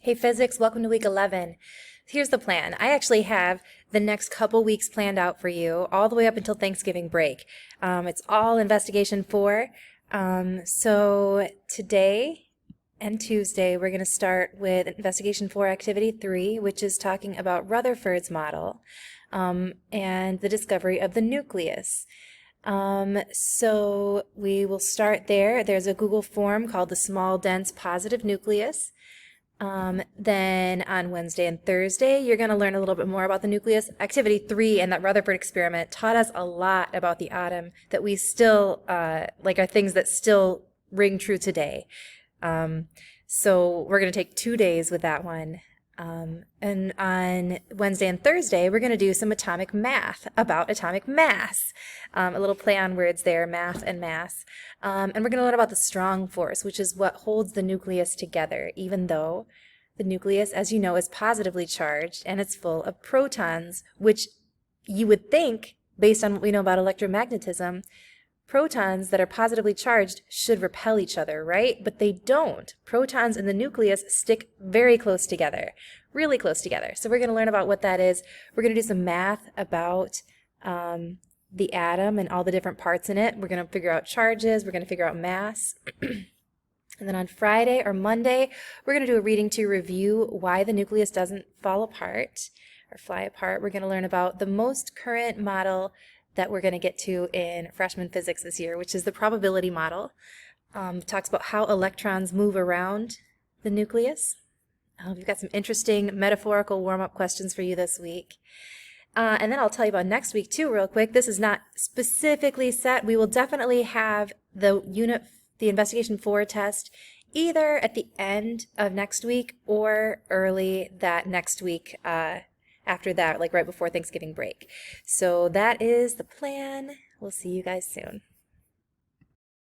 Hey physics, welcome to week 11. Here's the plan. I actually have the next couple weeks planned out for you, all the way up until Thanksgiving break. It's all investigation 4. So today and Tuesday, we're going to start with investigation 4 activity 3, which is talking about Rutherford's model and the discovery of the nucleus. So we will start there. There's a Google form called the Small Dense Positive Nucleus. Then on Wednesday and Thursday, you're going to learn a little bit more about the nucleus. Activity 3 and that Rutherford experiment taught us a lot about the atom that we still, are things that still ring true today. So we're going to take 2 days with that one. And on Wednesday and Thursday, we're going to do some atomic math about atomic mass. A little play on words there, math and mass. And we're going to learn about the strong force, which is what holds the nucleus together, even though the nucleus, as you know, is positively charged and it's full of protons, which you would think, based on what we know about electromagnetism, protons that are positively charged should repel each other, right? But they don't. Protons in the nucleus stick very close together, really close together. So we're going to learn about what that is. We're going to do some math about the atom and all the different parts in it. We're going to figure out charges. We're going to figure out mass. And then on Friday or Monday, we're going to do a reading to review why the nucleus doesn't fall apart or fly apart. We're going to learn about the most current model that we're going to get to in freshman physics this year, which is the probability model. Talks about how electrons move around the nucleus. We've got some interesting metaphorical warm-up questions for you this week. And then I'll tell you about next week too real quick. This is not specifically set. We will definitely have the investigation 4 test either at the end of next week or early that next week after that, like right before Thanksgiving break. So that is the plan. We'll see you guys soon.